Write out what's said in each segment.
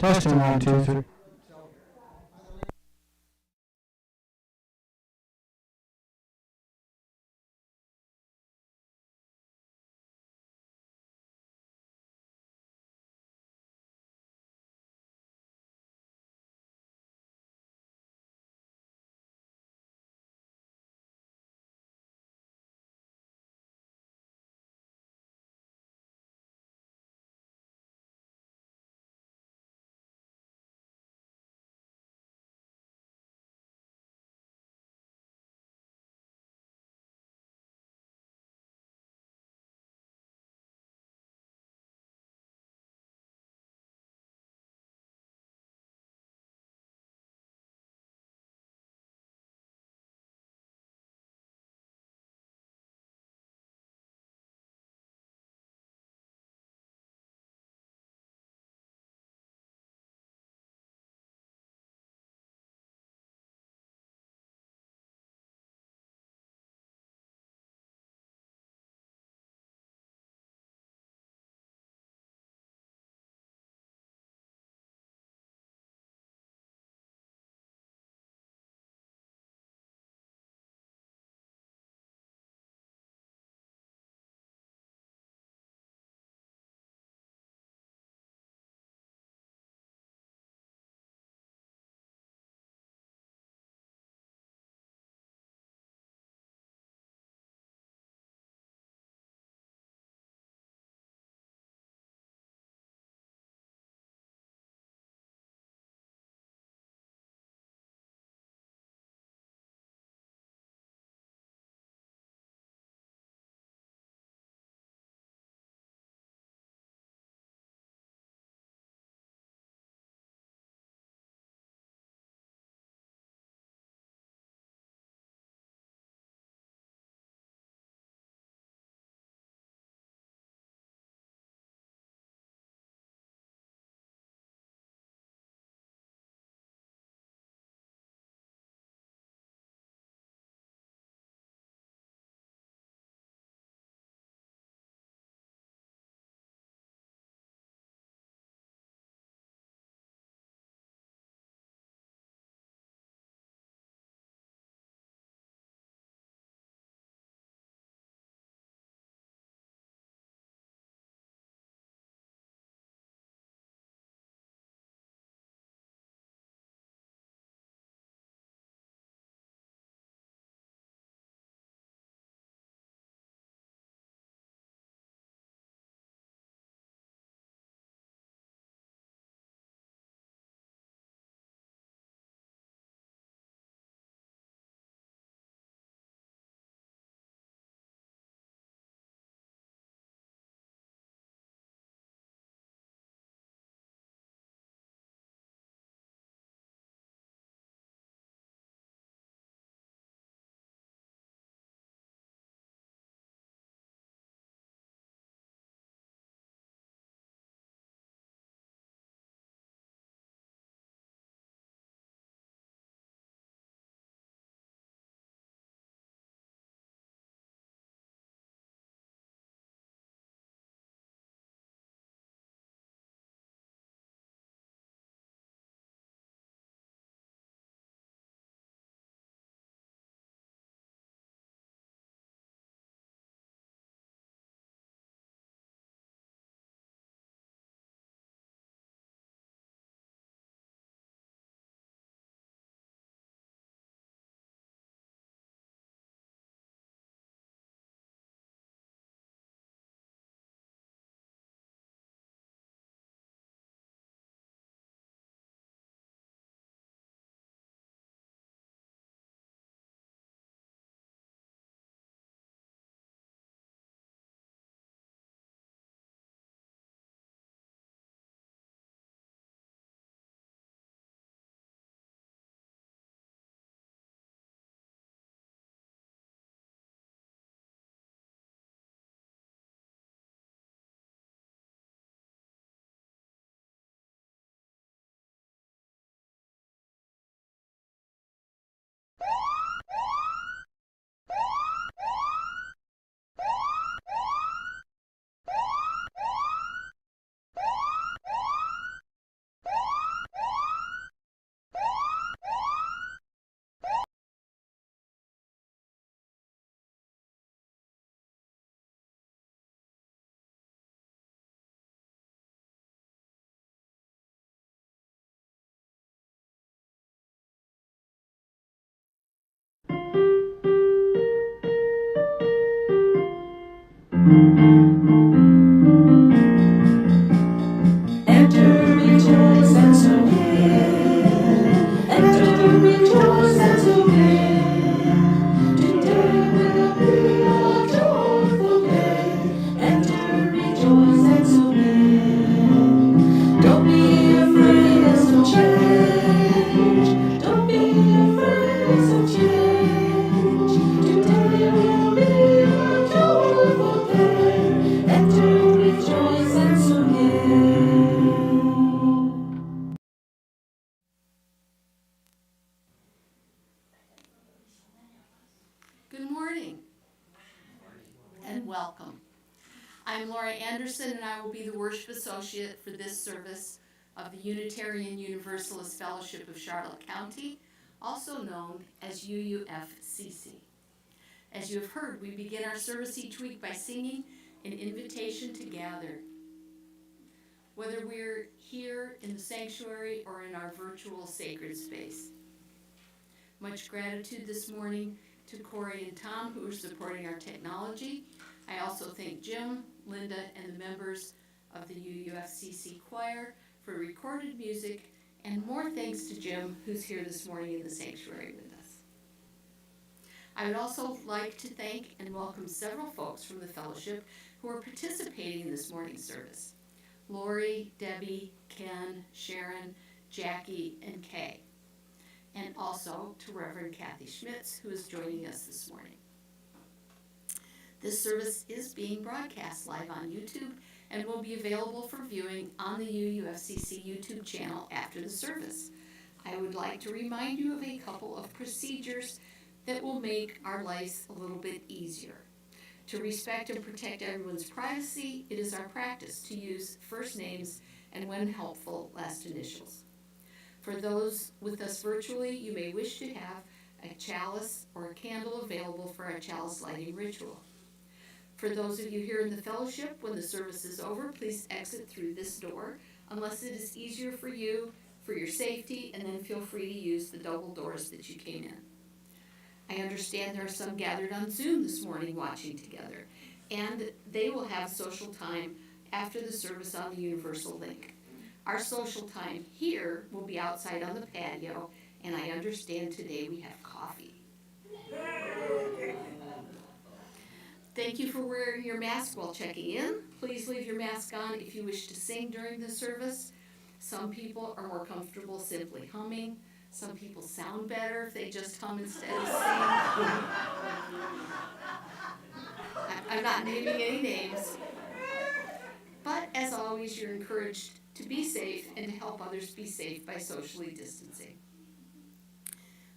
Testing 1, 2, 3. Good morning and welcome. I'm Laura Anderson and I will be the worship associate for this service of the Unitarian Universalist Fellowship of Charlotte County, also known as UUFCC. As you have heard, we begin our service each week by singing an invitation to gather. Whether we're here in the sanctuary or in our virtual sacred space. Much gratitude this morning to Corey and Tom, who are supporting our technology. I also thank Jim, Linda, and the members of the UUFCC choir for recorded music, and more thanks to Jim, who's here this morning in the sanctuary with us. I would also like to thank and welcome several folks from the fellowship who are participating in this morning's service. Lori, Debbie, Ken, Sharon, Jackie, and Kay. And also to Reverend Kathy Schmitz, who is joining us this morning. This service is being broadcast live on YouTube and will be available for viewing on the UUFCC YouTube channel after the service. I would like to remind you of a couple of procedures that will make our lives a little bit easier. To respect and protect everyone's privacy, it is our practice to use first names and, when helpful, last initials. For those with us virtually, you may wish to have a chalice or a candle available for our chalice lighting ritual. For those of you here in the fellowship, when the service is over, please exit through this door, unless it is easier for you, for your safety, and then feel free to use the double doors that you came in. I understand there are some gathered on Zoom this morning watching together, and they will have social time after the service on the Universal Link. Our social time here will be outside on the patio, and I understand today we have coffee. Thank you for wearing your mask while checking in. Please leave your mask on if you wish to sing during the service. Some people are more comfortable simply humming. Some people sound better if they just hum instead of sing. I'm not naming any names. But as always, you're encouraged to be safe and to help others be safe by socially distancing.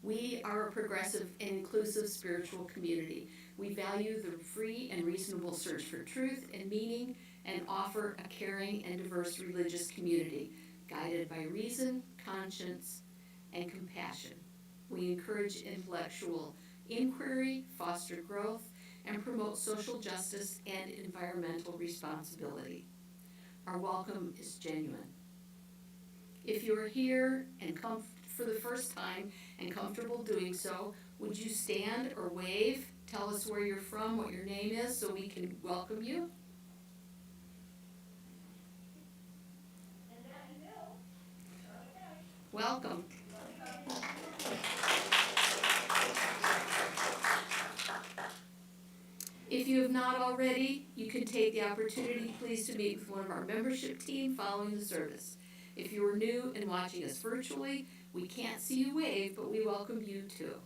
We are a progressive and inclusive spiritual community. We value the free and reasonable search for truth and meaning and offer a caring and diverse religious community guided by reason, conscience, and compassion. We encourage intellectual inquiry, foster growth, and promote social justice and environmental responsibility. Our welcome is genuine. If you are here and for the first time and comfortable doing so, would you stand or wave? Tell us where you're from, what your name is, so we can welcome you. Welcome. If you have not already, you can take the opportunity, please, to meet with one of our membership team following the service. If you are new and watching us virtually, we can't see you wave, but we welcome you too.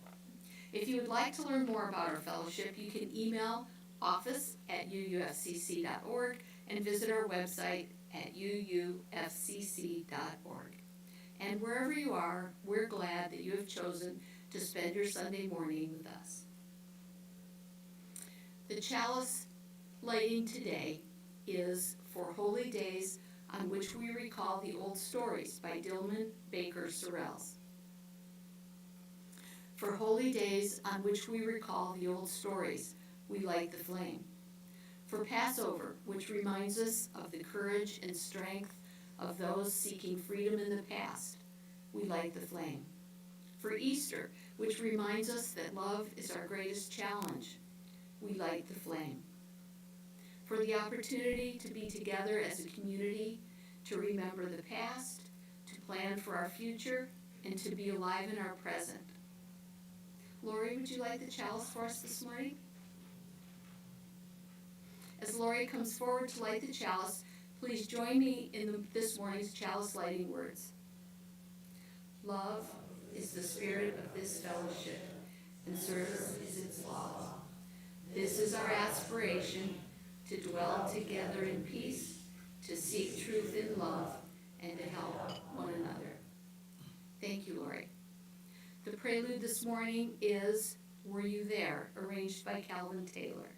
If you would like to learn more about our fellowship, you can email office@uufcc.org and visit our website at uufcc.org. And wherever you are, we're glad that you have chosen to spend your Sunday morning with us. The chalice lighting today is for Holy Days on which we recall the old stories by Dillman Baker Sorrells. For Holy Days on which we recall the old stories, we light the flame. For Passover, which reminds us of the courage and strength of those seeking freedom in the past, we light the flame. For Easter, which reminds us that love is our greatest challenge, we light the flame. for the opportunity to be together as a community, to remember the past, to plan for our future, and to be alive in our present. Lori, would you light the chalice for us this morning? As Lori comes forward to light the chalice, please join me in this morning's chalice lighting words. Love is the spirit of this fellowship, and service is its law. This is our aspiration, to dwell together in peace, to seek truth in love, and to help one another. Thank you, Lori. The prelude this morning is Were You There?, arranged by Calvin Taylor.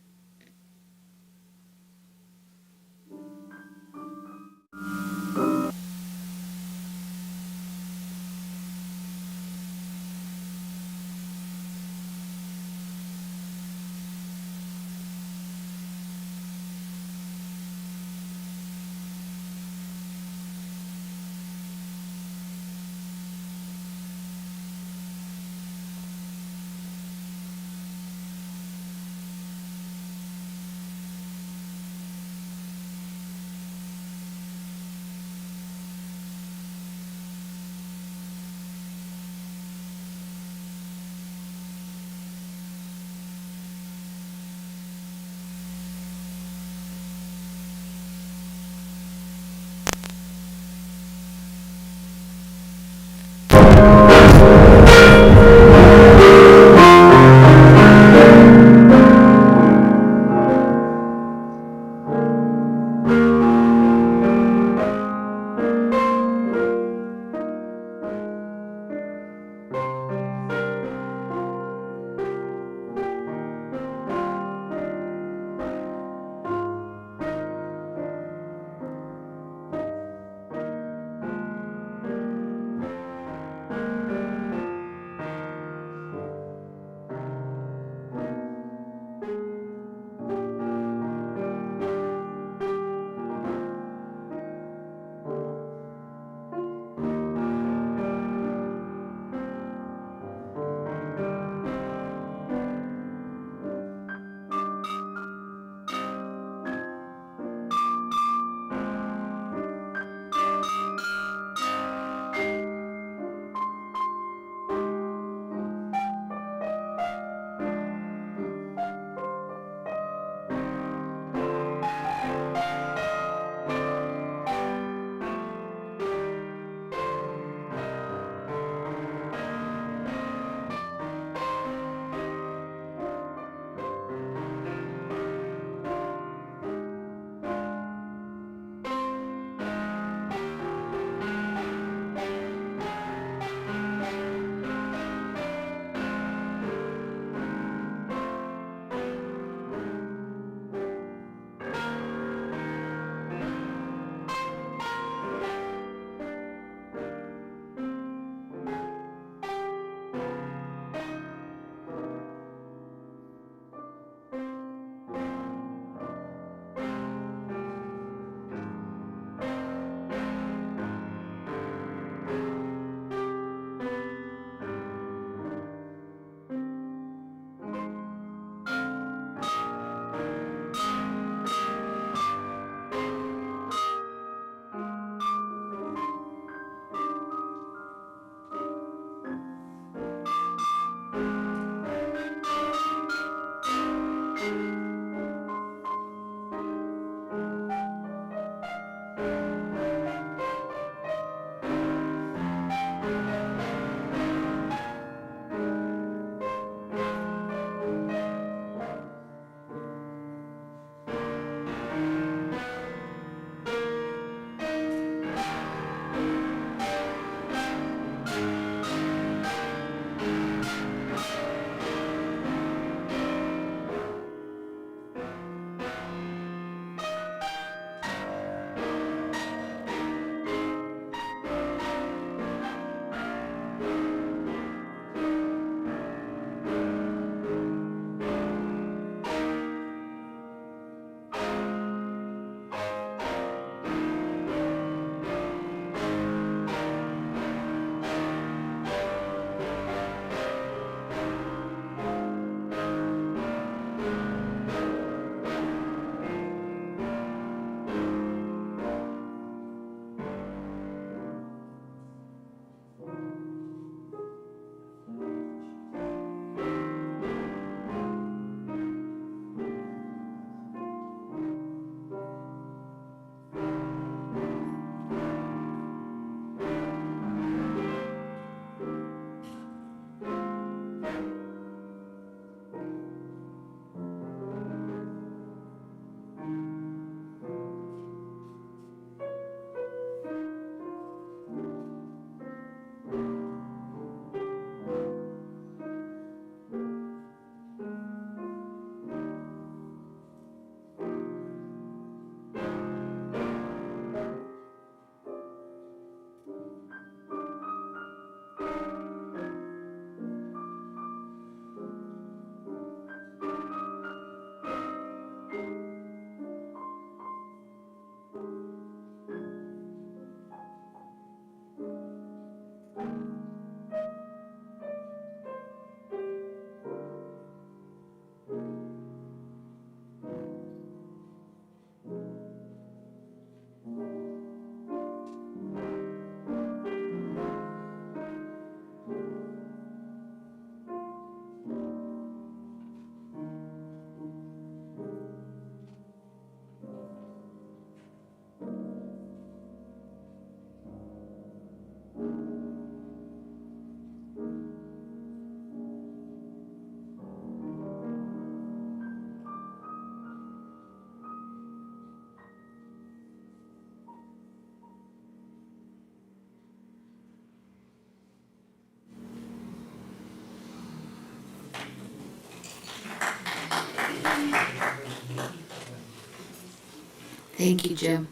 Thank you, Jim.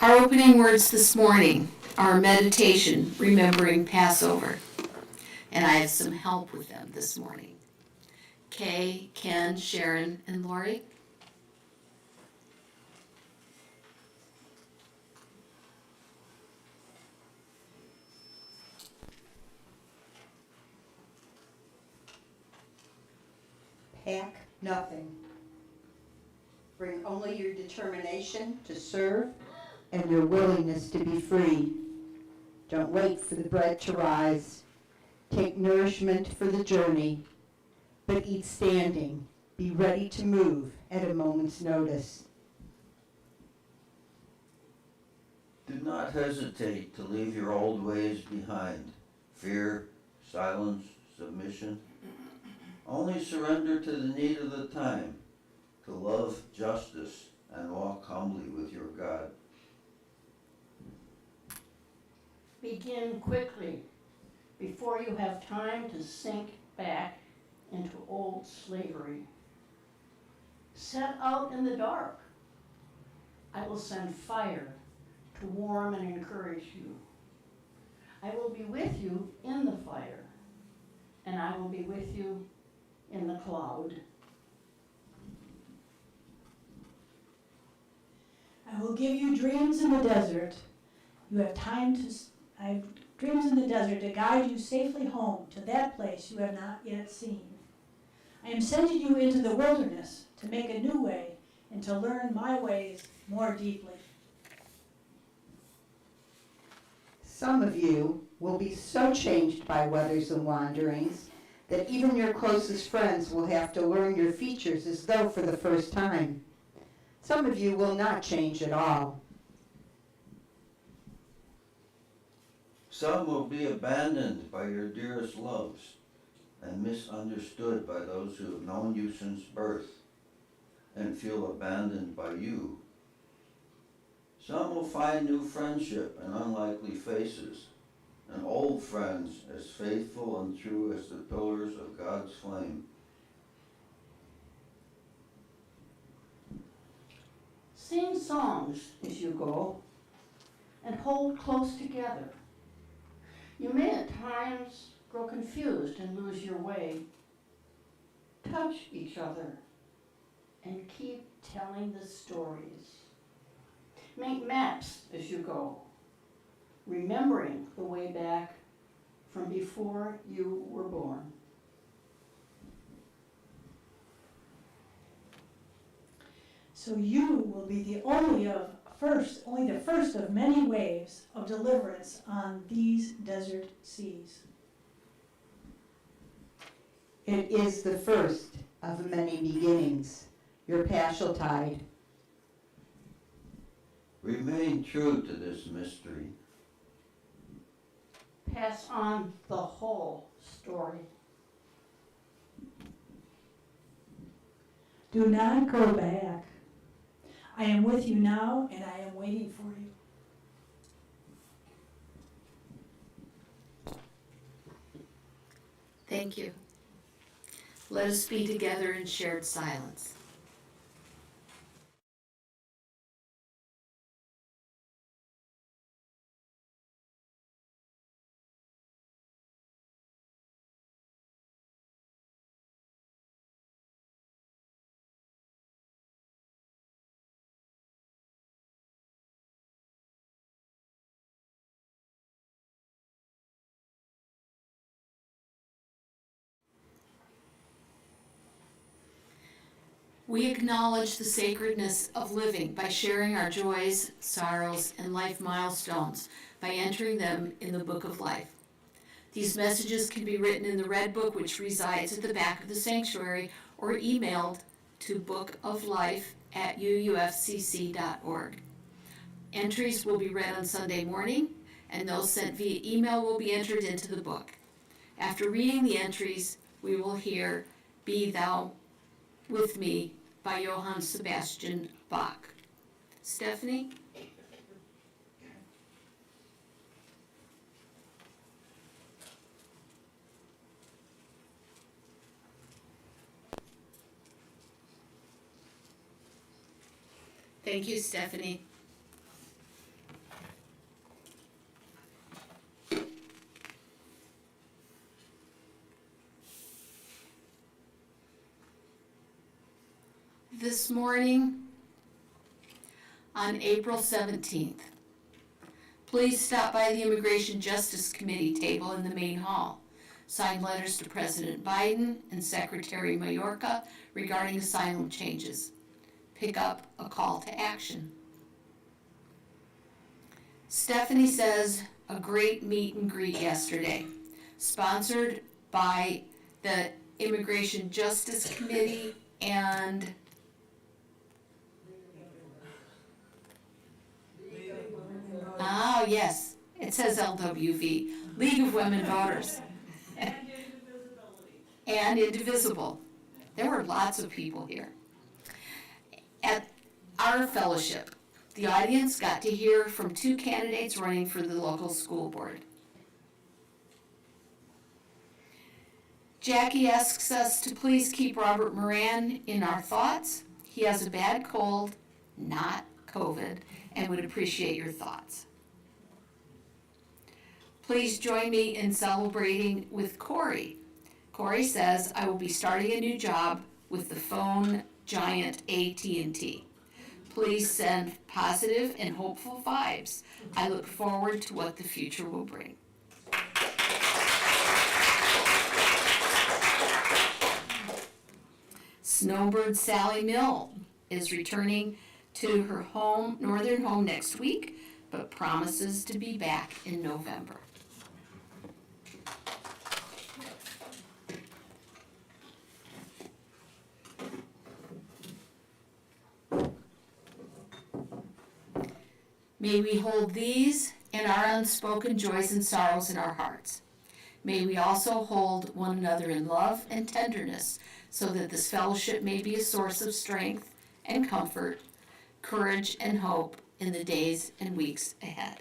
Our opening words this morning are meditation, remembering Passover. And I have some help with them this morning. Kay, Ken, Sharon, and Lori. Pack nothing. Bring only your determination to serve and your willingness to be free. Don't wait for the bread to rise. Take nourishment for the journey, but eat standing. Be ready to move at a moment's notice. Do not hesitate to leave your old ways behind. Fear, silence, submission. Only surrender to the need of the time, to love justice and walk humbly with your God. Begin quickly, before you have time to sink back into old slavery. Set out in the dark. I will send fire to warm and encourage you. I will be with you in the fire, and I will be with you in the cloud. I will give you dreams in the desert. You have I have dreams in the desert to guide you safely home to that place you have not yet seen. I am sending you into the wilderness to make a new way and to learn my ways more deeply. Some of you will be so changed by weathers and wanderings that even your closest friends will have to learn your features as though for the first time. Some of you will not change at all. Some will be abandoned by your dearest loves and misunderstood by those who have known you since birth and feel abandoned by you. Some will find new friendship and unlikely faces, and old friends as faithful and true as the pillars of God's flame. Sing songs as you go, and hold close together. You may at times grow confused and lose your way. Touch each other and keep telling the stories. Make maps as you go, remembering the way back from before you were born. So you will be only the first of many waves of deliverance on these desert seas. It is the first of many beginnings, your paschal tide. Remain true to this mystery. Pass on the whole story. Do not go back. I am with you now, and I am waiting for you. Thank you. Let us be together in shared silence. We acknowledge the sacredness of living by sharing our joys, sorrows, and life milestones by entering them in the Book of Life. These messages can be written in the Red Book, which resides at the back of the sanctuary, or emailed to bookoflife@uufcc.org. Entries will be read on Sunday morning, and those sent via email will be entered into the book. After reading the entries, we will hear "Be Thou with Me" by Johann Sebastian Bach. Stephanie? Thank you, Stephanie. This morning, on April 17th, please stop by the Immigration Justice Committee table in the main hall. Sign letters to President Biden and Secretary Mayorkas regarding asylum changes. Pick up a call to action. Stephanie says a great meet and greet yesterday, sponsored by the Immigration Justice Committee and oh, yes, it says LWV, League of Women Voters. And Indivisible. There were lots of people here. At our fellowship, the audience got to hear from 2 candidates running for the local school board. Jackie asks us to please keep Robert Moran in our thoughts. He has a bad cold, not COVID, and would appreciate your thoughts. Please join me in celebrating with Corey. Corey says, I will be starting a new job with the phone giant AT&T. Please send positive and hopeful vibes. I look forward to what the future will bring. Snowbird Sally Mill is returning to her northern home next week, but promises to be back in November. May we hold these and our unspoken joys and sorrows in our hearts. May we also hold one another in love and tenderness, so that this fellowship may be a source of strength and comfort, courage and hope in the days and weeks ahead.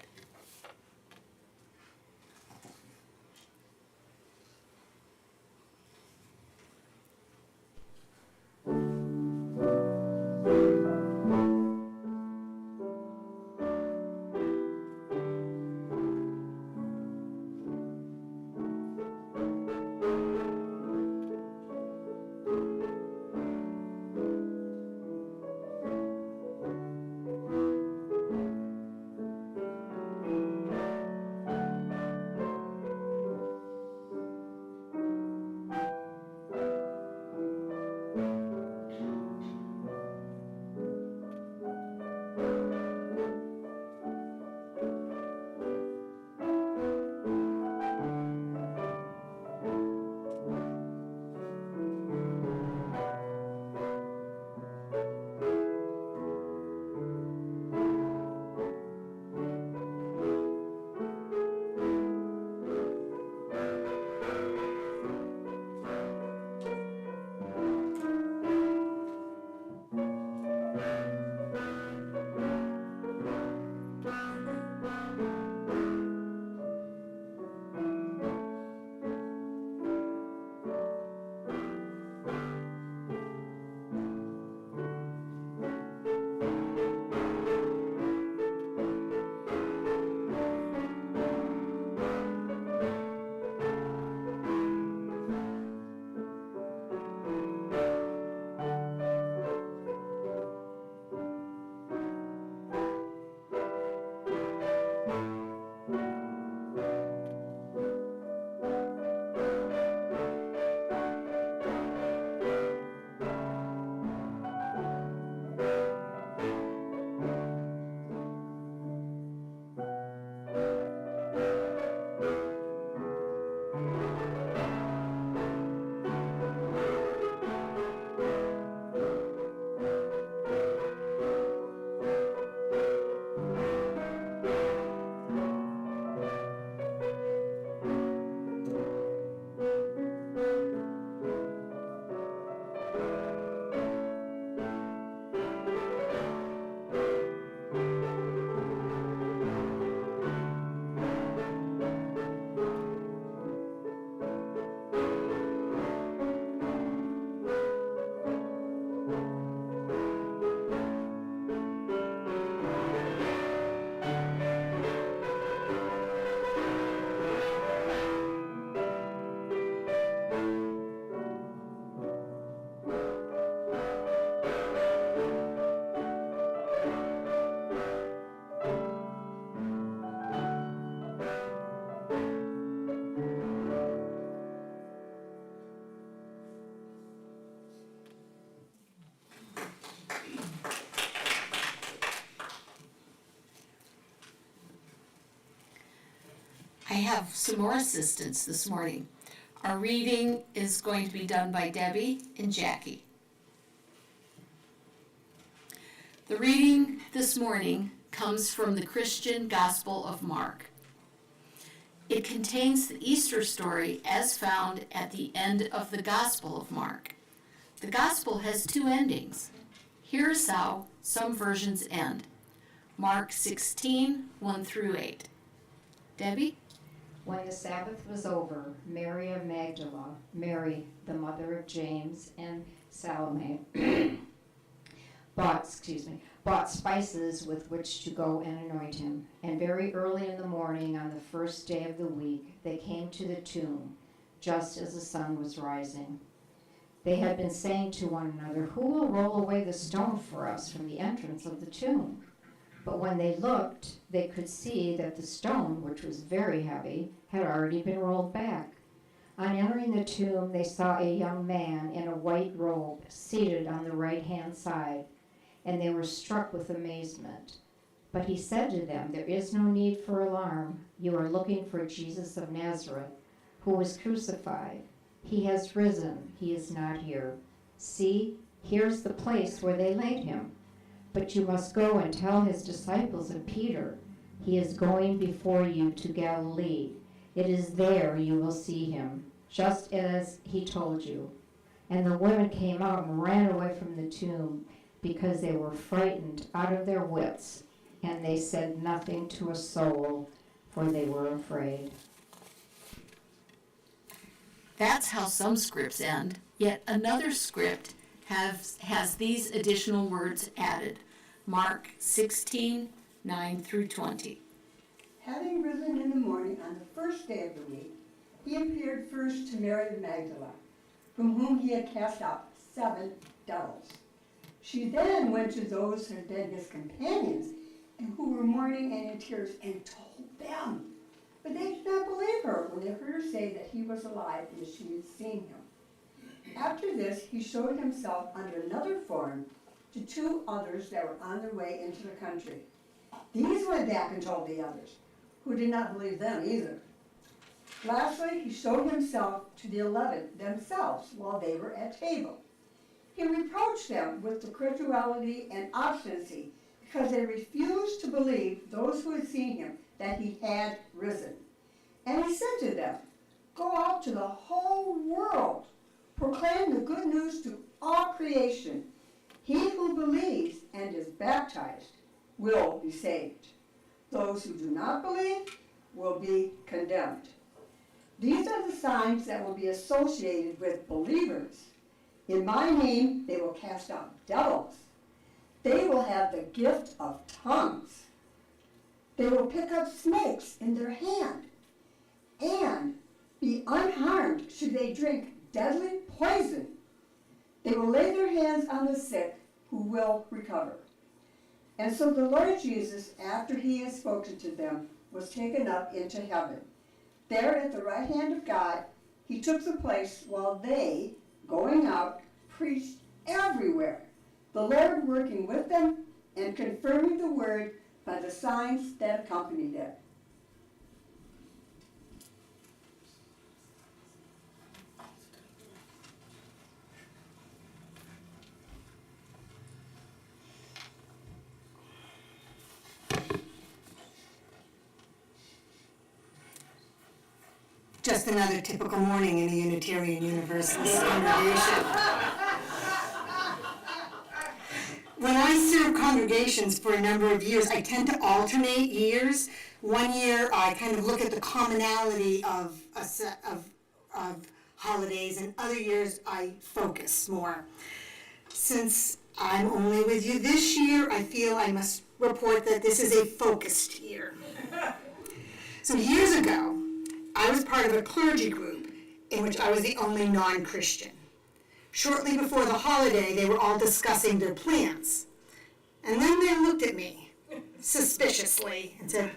have some more assistance this morning. Our reading is going to be done by Debbie and Jackie. The reading this morning comes from the Christian Gospel of Mark. It contains the Easter story as found at the end of the Gospel of Mark. The Gospel has two endings. Here's how some versions end. Mark 16, 1 through 8. Debbie? When the Sabbath was over, Mary of Magdala, Mary, the mother of James, and Salome bought spices with which to go and anoint him. And very early in the morning on the first day of the week, they came to the tomb, just as the sun was rising. They had been saying to one another, "Who will roll away the stone for us from the entrance of the tomb?" But when they looked, they could see that the stone, which was very heavy, had already been rolled back. On entering the tomb, they saw a young man in a white robe seated on the right-hand side, and they were struck with amazement. But he said to them, "There is no need for alarm. You are looking for Jesus of Nazareth, who was crucified. He has risen. He is not here. See, here's the place where they laid him. But you must go and tell his disciples and Peter, he is going before you to Galilee. It is there you will see him, just as he told you." And the women came out and ran away from the tomb because they were frightened out of their wits, and they said nothing to a soul, for they were afraid. That's how some scripts end, yet another script has these additional words added. Mark 16, 9 through 20. Having risen in the morning on the first day of the week, he appeared first to Mary of Magdala, from whom he had cast out 7 devils. She then went to those who had been his companions and who were mourning and in tears, and told them. But they did not believe her when they heard her say that he was alive and that she had seen him. After this, he showed himself under another form to 2 others that were on their way into the country. These went back and told the others, who did not believe them either. Lastly, he showed himself to the 11 themselves while they were at table. He reproached them with the credulity and obstinacy because they refused to believe those who had seen him that he had risen. And he said to them, "Go out to the whole world, proclaim the good news to all creation. He who believes and is baptized will be saved. Those who do not believe will be condemned. These are the signs that will be associated with believers. In my name they will cast out devils. They will have the gift of tongues. They will pick up snakes in their hand and be unharmed should they drink deadly poison. They will lay their hands on the sick who will recover." And so the Lord Jesus, after he had spoken to them, was taken up into heaven. There at the right hand of God, he took the place while they, going out, preached everywhere, the Lord working with them and confirming the word by the signs that accompanied it. Just another typical morning in a Unitarian Universalist congregation. When I serve congregations for a number of years, I tend to alternate years. One year, I kind of look at the commonality of a set of holidays, and other years, I focus more. Since I'm only with you this year, I feel I must report that this is a focused year. So years ago, I was part of a clergy group in which I was the only non-Christian. Shortly before the holiday, they were all discussing their plans. And then they looked at me suspiciously and said,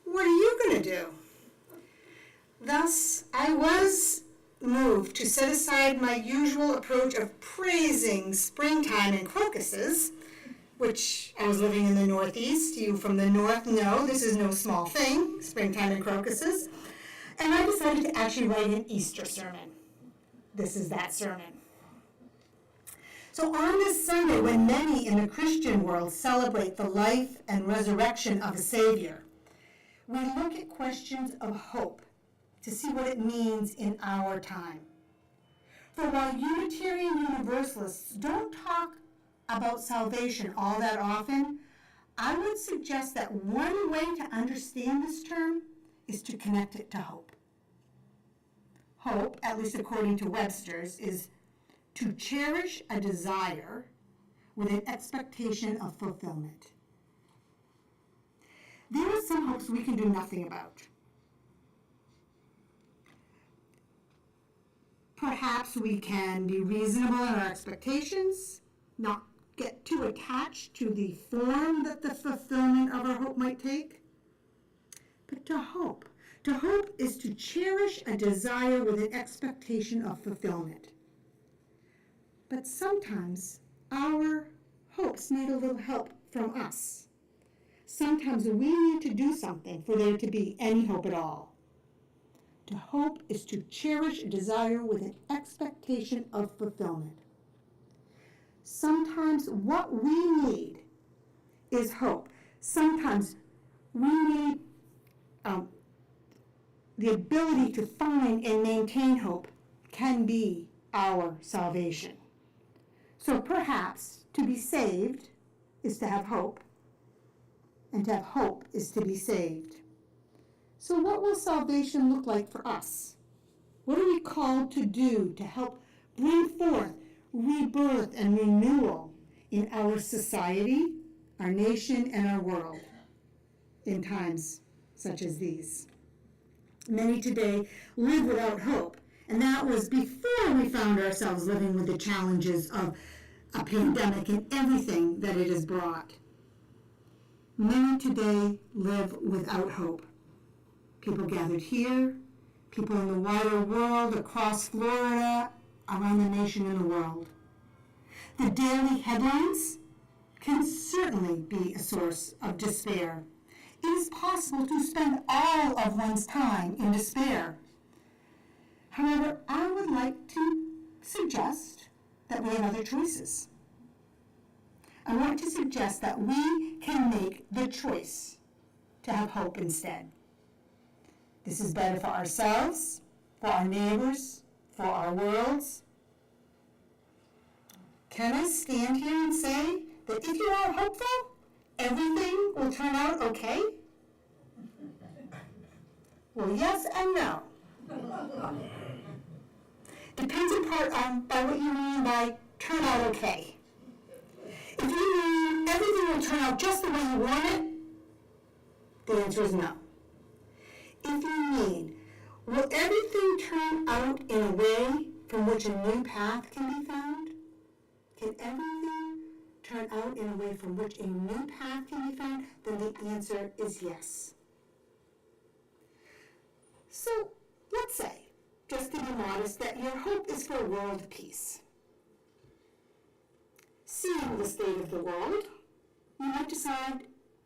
"What are you going to do?" Thus, I was moved to set aside my usual approach of praising springtime and crocuses which I was living in the Northeast. You from the North know this is no small thing, springtime and crocuses. And I decided to actually write an Easter sermon. This is that sermon. So on this Sunday, when many in the Christian world celebrate the life and resurrection of a Savior, we look at questions of hope to see what it means in our time. For while Unitarian Universalists don't talk about salvation all that often, I would suggest that one way to understand this term is to connect it to hope. Hope, at least according to Webster's, is to cherish a desire with an expectation of fulfillment. There are some hopes we can do nothing about. Perhaps we can be reasonable in our expectations, not get too attached to the form that the fulfillment of our hope might take. But to hope is to cherish a desire with an expectation of fulfillment. But sometimes our hopes need a little help from us. Sometimes we need to do something for there to be any hope at all. To hope is to cherish a desire with an expectation of fulfillment. Sometimes what we need is hope. Sometimes we need the ability to find and maintain hope can be our salvation. So perhaps to be saved is to have hope, and to have hope is to be saved. So what will salvation look like for us? What are we called to do to help bring forth rebirth and renewal in our society, our nation, and our world in times such as these? Many today live without hope, and that was before we found ourselves living with the challenges of a pandemic and everything that it has brought. Many today live without hope. People gathered here, people in the wider world, across Florida, around the nation and the world. The daily headlines can certainly be a source of despair. It is possible to spend all of one's time in despair. However, I would like to suggest that we have other choices. I want to suggest that we can make the choice to have hope instead. This is better for ourselves, for our neighbors, for our worlds. Can I stand here and say that if you are hopeful, everything will turn out okay? Well, yes and no. Depends in part on by what you mean by turn out okay. If you mean everything will turn out just the way you want it, the answer is no. If you mean, will everything turn out in a way from which a new path can be found? Can everything turn out in a way from which a new path can be found? Then the answer is yes. So let's say, just to be modest, that your hope is for world peace. Seeing the state of the world, you might decide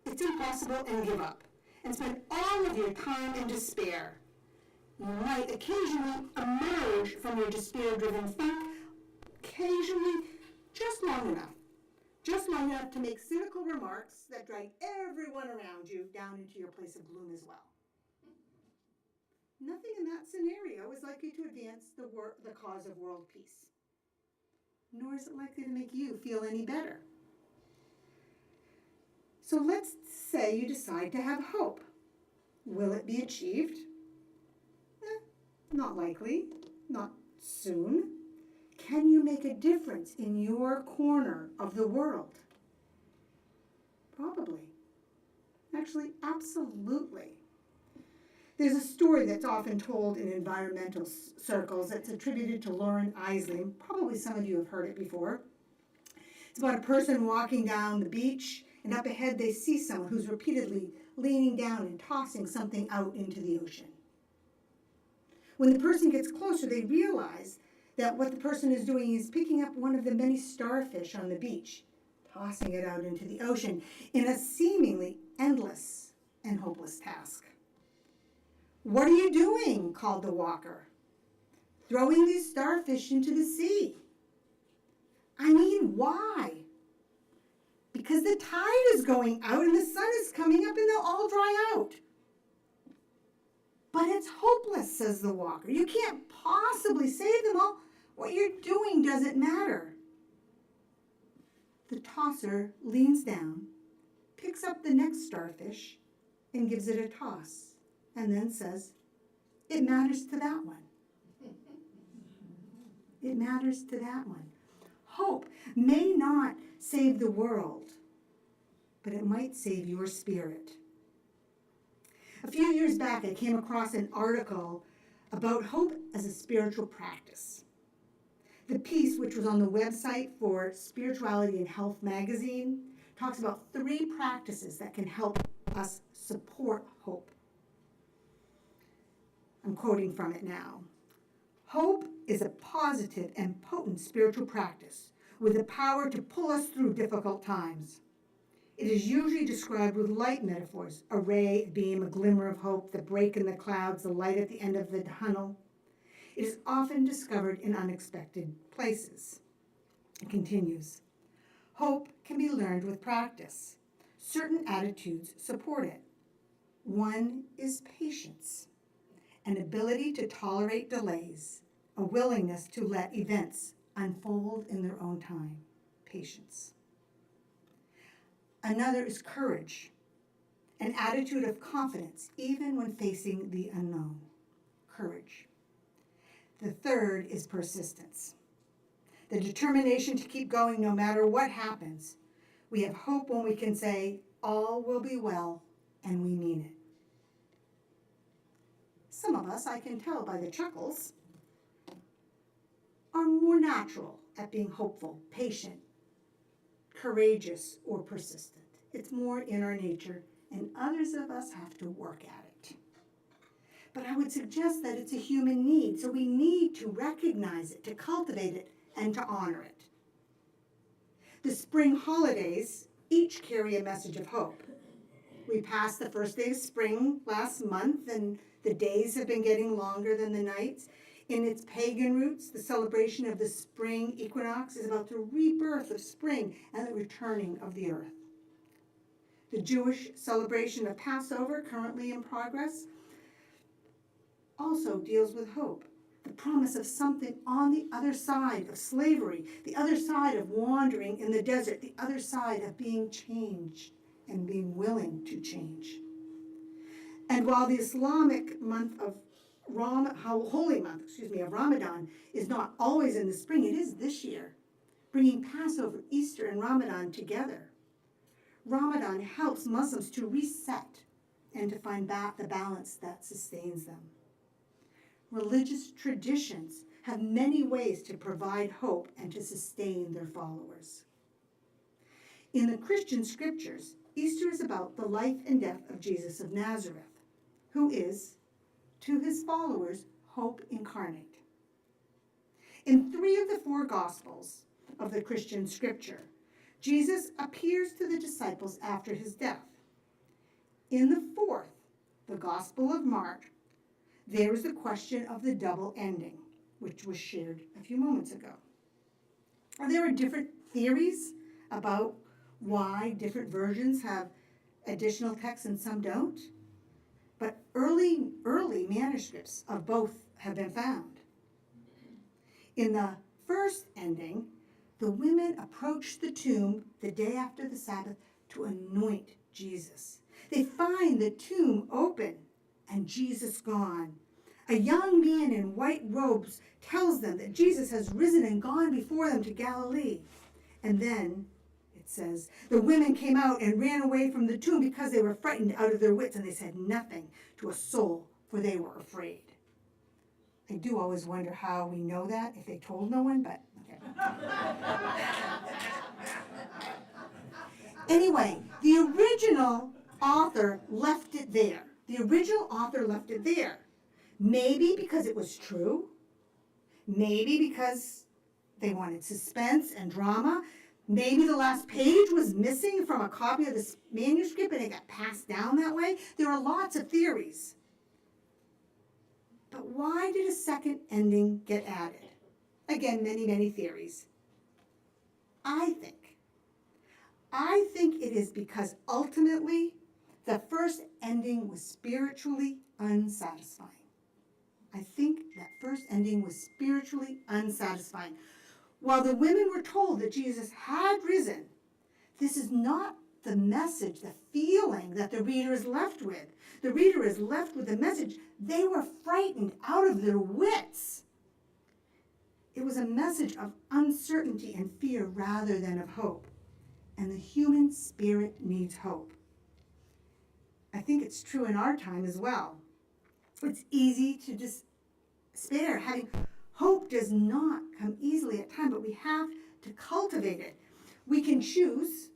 it's impossible and give up, and spend all of your time in despair. You might occasionally emerge from your despair-driven funk, occasionally just long enough to make cynical remarks that drag everyone around you down into your place of gloom as well. Nothing in that scenario is likely to advance the cause of world peace, nor is it likely to make you feel any better. So let's say you decide to have hope. Will it be achieved? Not likely, not soon. Can you make a difference in your corner of the world? Probably. Actually, absolutely. There's a story that's often told in environmental circles that's attributed to Lauren Isling. Probably some of you have heard it before. It's about a person walking down the beach, and up ahead they see someone who's repeatedly leaning down and tossing something out into the ocean. When the person gets closer, they realize that what the person is doing is picking up one of the many starfish on the beach, tossing it out into the ocean in a seemingly endless and hopeless task. "What are you doing?" called the walker. "Throwing these starfish into the sea." "I mean, why?" "Because the tide is going out and the sun is coming up and they'll all dry out." "But it's hopeless," says the walker. "You can't possibly save them all. What you're doing doesn't matter." The tosser leans down, picks up the next starfish, and gives it a toss, and then says, "It matters to that one. It matters to that one." Hope may not save the world, but it might save your spirit. A few years back, I came across an article about hope as a spiritual practice. The piece, which was on the website for Spirituality and Health magazine, talks about 3 practices that can help us support hope. I'm quoting from it now. "Hope is a positive and potent spiritual practice with the power to pull us through difficult times. It is usually described with light metaphors: a ray, a beam, a glimmer of hope, the break in the clouds, the light at the end of the tunnel. It is often discovered in unexpected places." It continues. "Hope can be learned with practice. Certain attitudes support it. One is patience, an ability to tolerate delays, a willingness to let events unfold in their own time. Patience. Another is courage, an attitude of confidence even when facing the unknown. Courage. The third is persistence, the determination to keep going no matter what happens. We have hope when we can say, all will be well, and we mean it. Some of us, I can tell by the chuckles, are more natural at being hopeful, patient, courageous, or persistent. It's more in our nature, and others of us have to work at it. But I would suggest that it's a human need, so we need to recognize it, to cultivate it, and to honor it. The spring holidays each carry a message of hope. We passed the first day of spring last month, and the days have been getting longer than the nights. In its pagan roots, the celebration of the spring equinox is about the rebirth of spring and the returning of the earth. The Jewish celebration of Passover, currently in progress, also deals with hope, the promise of something on the other side of slavery, the other side of wandering in the desert, the other side of being changed and being willing to change. And while the Islamic month of holy month, of Ramadan is not always in the spring, it is this year, bringing Passover, Easter, and Ramadan together. Ramadan helps Muslims to reset and to find back the balance that sustains them. Religious traditions have many ways to provide hope and to sustain their followers. In the Christian scriptures, Easter is about the life and death of Jesus of Nazareth, who is, to his followers, hope incarnate. In 3 of the 4 Gospels of the Christian scripture, Jesus appears to the disciples after his death. In the 4th, the Gospel of Mark, there is the question of the double ending, which was shared a few moments ago. There are different theories about why different versions have additional texts and some don't, but early manuscripts of both have been found. In the first ending, the women approached the tomb the day after the Sabbath to anoint Jesus. They find the tomb open and Jesus gone. A young man in white robes tells them that Jesus has risen and gone before them to Galilee. And then, it says, the women came out and ran away from the tomb because they were frightened out of their wits, and they said nothing to a soul, for they were afraid. I do always wonder how we know that, if they told no one, but okay. Anyway, the original author left it there. Maybe because it was true. Maybe because they wanted suspense and drama. Maybe the last page was missing from a copy of this manuscript and it got passed down that way. There are lots of theories. But why did a second ending get added? Again, many, many theories. I think it is because ultimately the first ending was spiritually unsatisfying. I think that first ending was spiritually unsatisfying. While the women were told that Jesus had risen, this is not the message, the feeling that the reader is left with. The reader is left with the message. They were frightened out of their wits. It was a message of uncertainty and fear rather than of hope. And the human spirit needs hope. I think it's true in our time as well. It's easy to despair. Having hope does not come easily at times, but we have to cultivate it. We can choose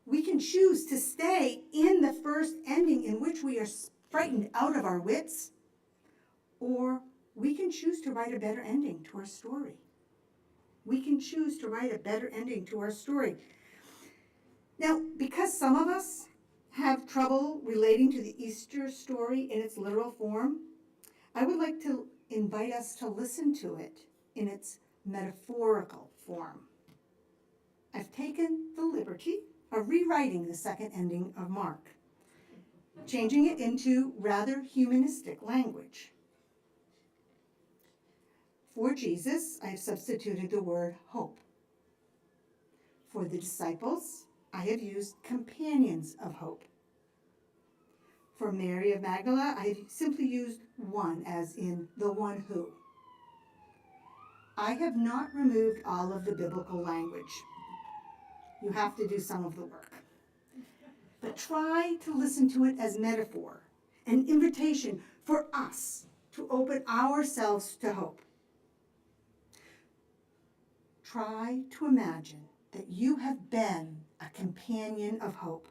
to stay in the first ending in which we are frightened out of our wits, or we can choose to write a better ending to our story. We can choose to write a better ending to our story. Now, because some of us have trouble relating to the Easter story in its literal form, I would like to invite us to listen to it in its metaphorical form. I've taken the liberty of rewriting the second ending of Mark, changing it into rather humanistic language. For Jesus, I have substituted the word hope. For the disciples, I have used companions of hope. For Mary of Magdala, I have simply used one, as in the one who. I have not removed all of the biblical language. You have to do some of the work. But try to listen to it as metaphor, an invitation for us to open ourselves to hope. Try to imagine that you have been a companion of hope,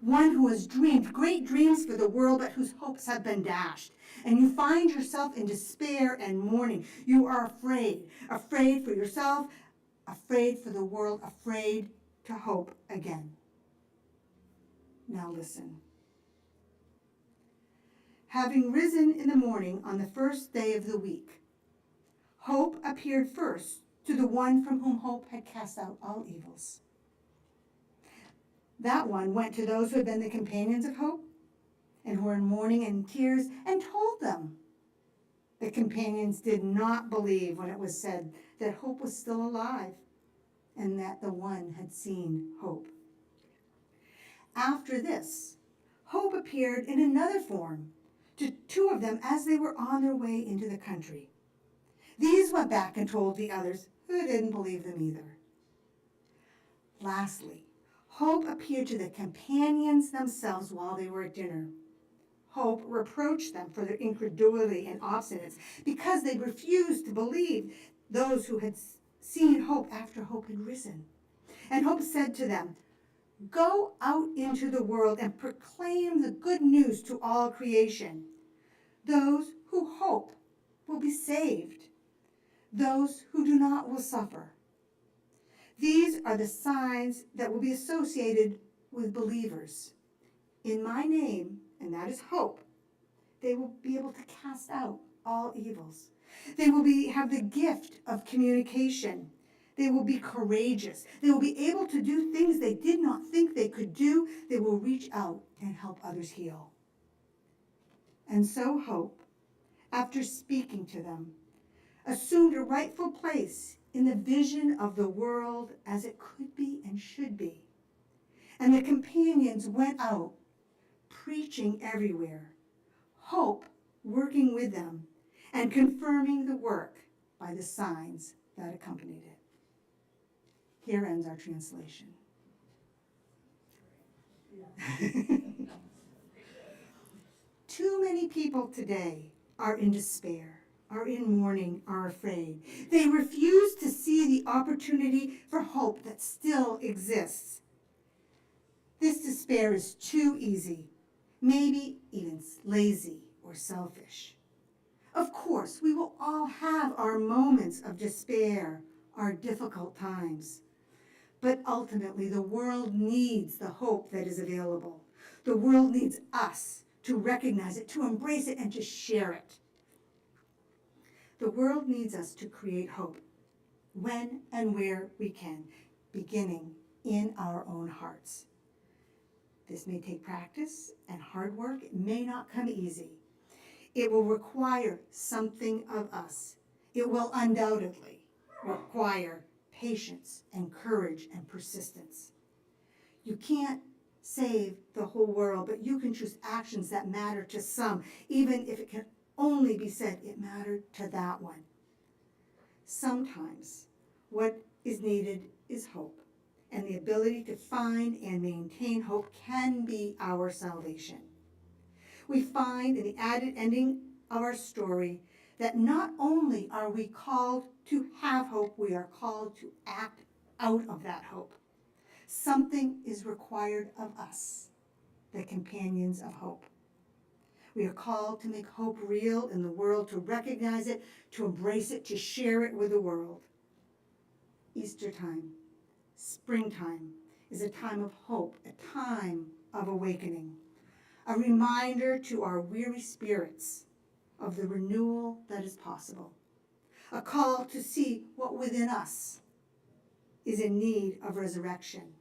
one who has dreamed great dreams for the world, but whose hopes have been dashed. And you find yourself in despair and mourning. You are afraid for yourself, afraid for the world, afraid to hope again. Now listen. Having risen in the morning on the first day of the week, hope appeared first to the one from whom hope had cast out all evils. That one went to those who had been the companions of hope and who were in mourning and tears and told them. The companions did not believe when it was said that hope was still alive and that the one had seen hope. After this, hope appeared in another form to two of them as they were on their way into the country. These went back and told the others, who didn't believe them either. Lastly, hope appeared to the companions themselves while they were at dinner. Hope reproached them for their incredulity and obstinance because they refused to believe those who had seen hope after hope had risen. And hope said to them, "Go out into the world and proclaim the good news to all creation. Those who hope will be saved. Those who do not will suffer. These are the signs that will be associated with believers. In my name," and that is hope, "they will be able to cast out all evils. They will have the gift of communication. They will be courageous. They will be able to do things they did not think they could do. They will reach out and help others heal." And so hope, after speaking to them, assumed a rightful place in the vision of the world as it could be and should be. And the companions went out, preaching everywhere, hope working with them and confirming the work by the signs that accompanied it. Here ends our translation. Too many people today are in despair, are in mourning, are afraid. They refuse to see the opportunity for hope that still exists. This despair is too easy, maybe even lazy or selfish. Of course, we will all have our moments of despair, our difficult times. But ultimately, the world needs the hope that is available. The world needs us to recognize it, to embrace it, and to share it. The world needs us to create hope when and where we can, beginning in our own hearts. This may take practice and hard work. It may not come easy. It will require something of us. It will undoubtedly require patience and courage and persistence. You can't save the whole world, but you can choose actions that matter to some, even if it can only be said it mattered to that one. Sometimes what is needed is hope, and the ability to find and maintain hope can be our salvation. We find in the added ending of our story that not only are we called to have hope, we are called to act out of that hope. Something is required of us, the companions of hope. We are called to make hope real in the world, to recognize it, to embrace it, to share it with the world. Easter time, springtime, is a time of hope, a time of awakening, a reminder to our weary spirits of the renewal that is possible, a call to see what within us is in need of resurrection,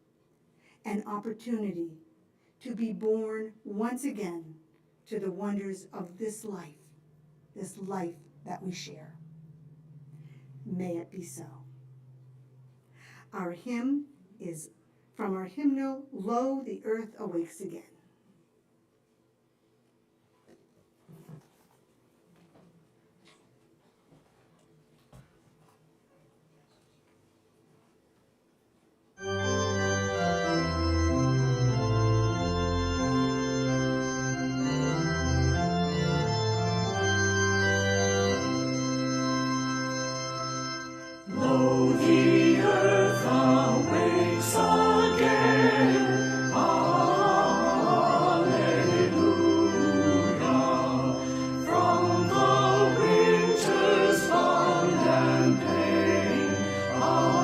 an opportunity to be born once again to the wonders of this life that we share. May it be so. Our hymn is from our hymnal, Lo, the Earth Awakes Again. Lo, the earth awakes again. Alleluia. From the winter's bond and pain. Alleluia.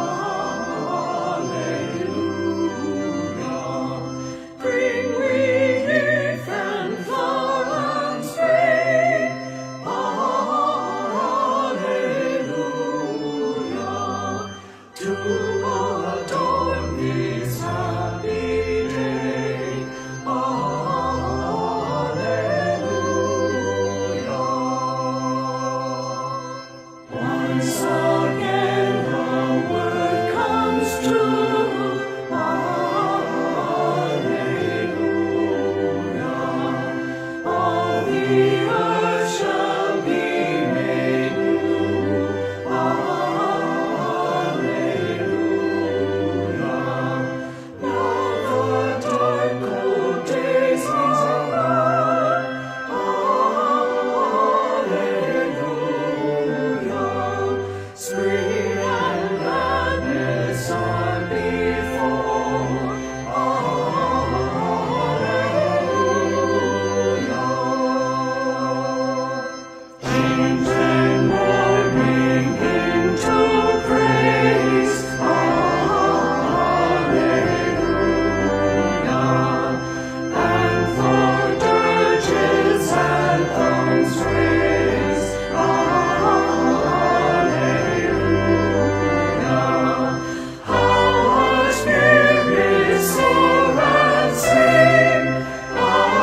Bring relief and flower and spring. To adorn this happy day. Alleluia. Once again the word comes true. Alleluia. All the earth shall be made new. Spring and gladness are before. Alleluia. Children morning into praise. Alleluia. And for dirges anthems raise. Alleluia. How our spirits soar and sing. Alleluia.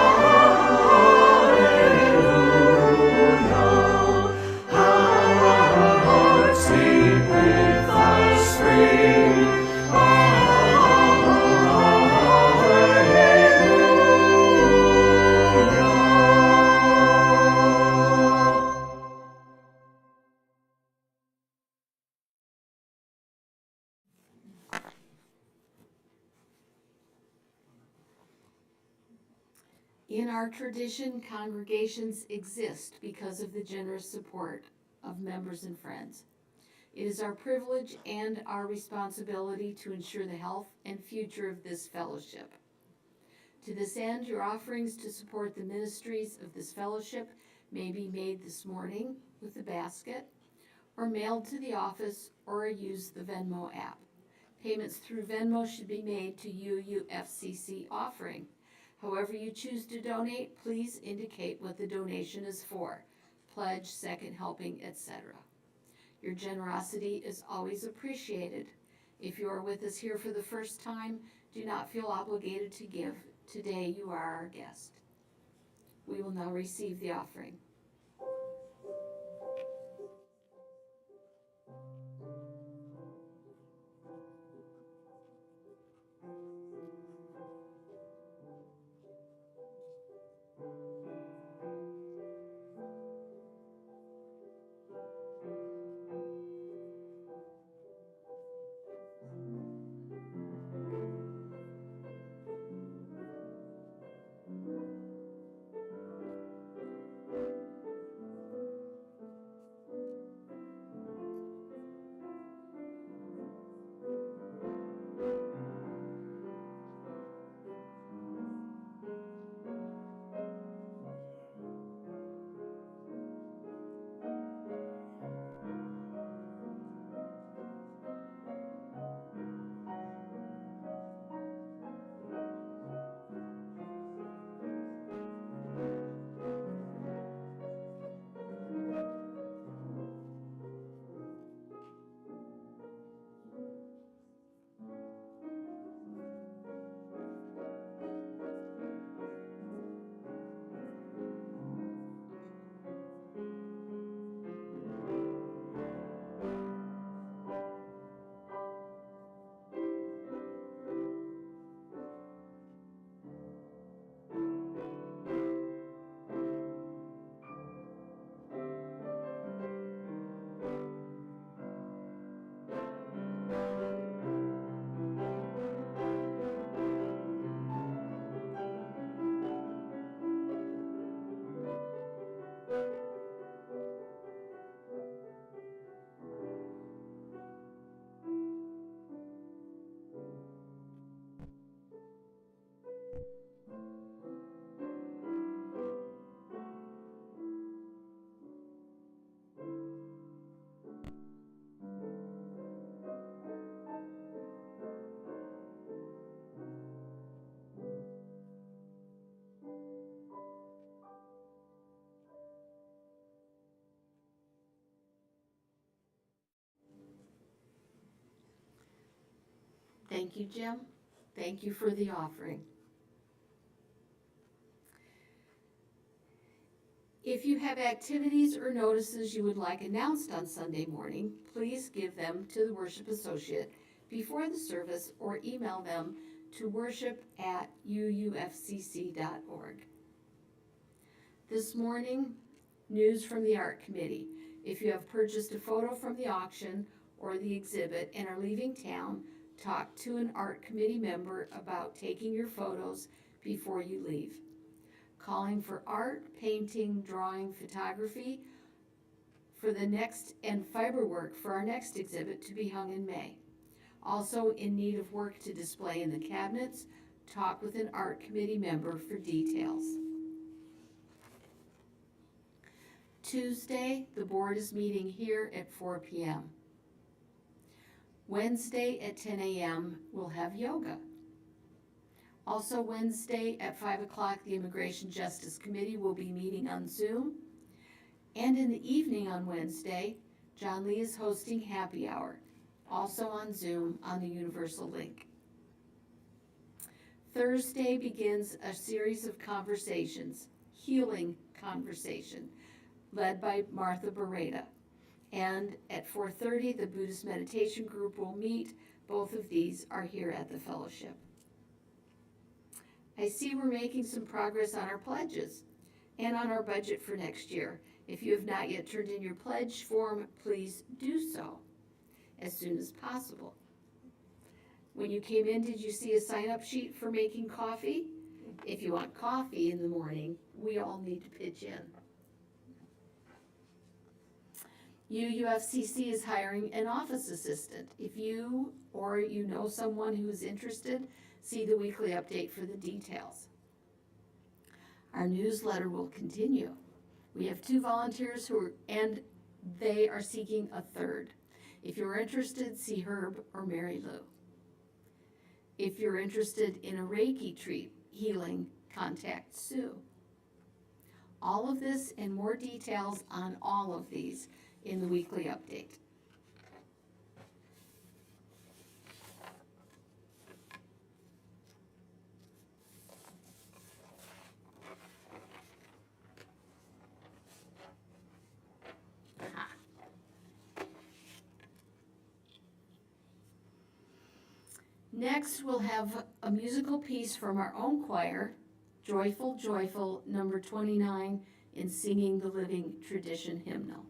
How our hearts beat with the spring. Alleluia. In our tradition, congregations exist because of the generous support of members and friends. It is our privilege and our responsibility to ensure the health and future of this fellowship. To this end, your offerings to support the ministries of this fellowship may be made this morning with a basket, or mailed to the office, or use the Venmo app. Payments through Venmo should be made to UUFCC offering. However you choose to donate, please indicate what the donation is for, pledge, second helping, etc. Your generosity is always appreciated. If you are with us here for the first time, do not feel obligated to give. Today you are our guest. We will now receive the offering. Thank you, Jim. Thank you for the offering. If you have activities or notices you would like announced on Sunday morning, please give them to the worship associate before the service or email them to worship@uufcc.org. This morning, news from the art committee. If you have purchased a photo from the auction or the exhibit and are leaving town, talk to an art committee member about taking your photos before you leave. Calling for art, painting, drawing, photography for the next and fiber work for our next exhibit to be hung in May. Also in need of work to display in the cabinets, talk with an art committee member for details. Tuesday, the board is meeting here at 4 p.m. Wednesday at 10 a.m. we'll have yoga. Also Wednesday at 5 o'clock, the Immigration Justice Committee will be meeting on Zoom. And in the evening on Wednesday, John Lee is hosting happy hour, also on Zoom on the Universal Link. Thursday begins a series of conversations, healing conversation, led by Martha Beretta. And at 4:30, the Buddhist meditation group will meet. Both of these are here at the fellowship. I see we're making some progress on our pledges and on our budget for next year. If you have not yet turned in your pledge form, please do so as soon as possible. When you came in, did you see a sign-up sheet for making coffee? If you want coffee in the morning, we all need to pitch in. UUFCC is hiring an office assistant. If you or you know someone who is interested, see the weekly update for the details. Our newsletter will continue. We have 2 volunteers and they are seeking a third. If you're interested, see Herb or Mary Lou. If you're interested in a Reiki healing, contact Sue. All of this and more details on all of these in the weekly update. Next, we'll have a musical piece from our own choir, Joyful, Joyful, number 29, in Singing the Living Tradition hymnal.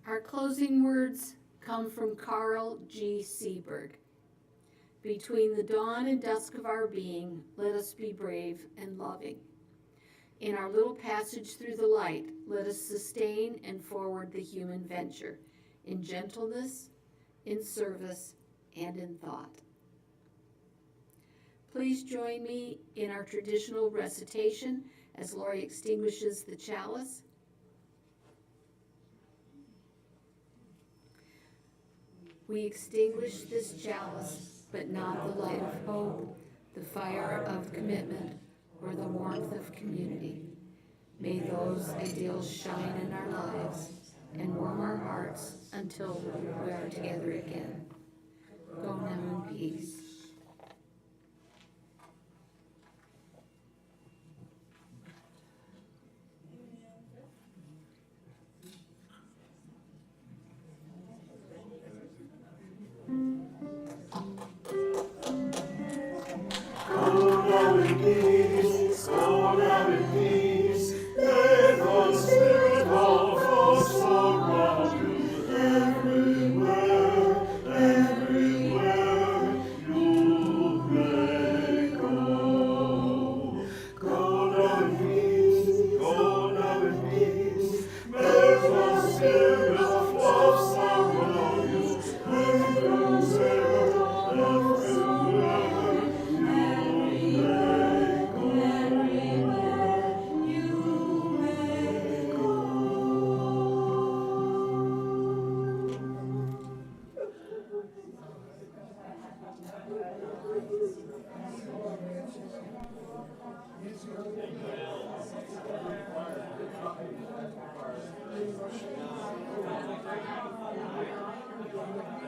Our closing words come from Carl G. Seberg. Between the dawn and dusk of our being, let us be brave and loving. In our little passage through the light, let us sustain and forward the human venture in gentleness, in service, and in thought. Please join me in our traditional recitation as Lori extinguishes the chalice. We extinguish this chalice, but not the light of hope, the fire of commitment, or the warmth of community. May those ideals shine in our lives and warm our hearts until we are together again. Go now in peace. Let the Spirit of God surround you everywhere, everywhere. Thank you.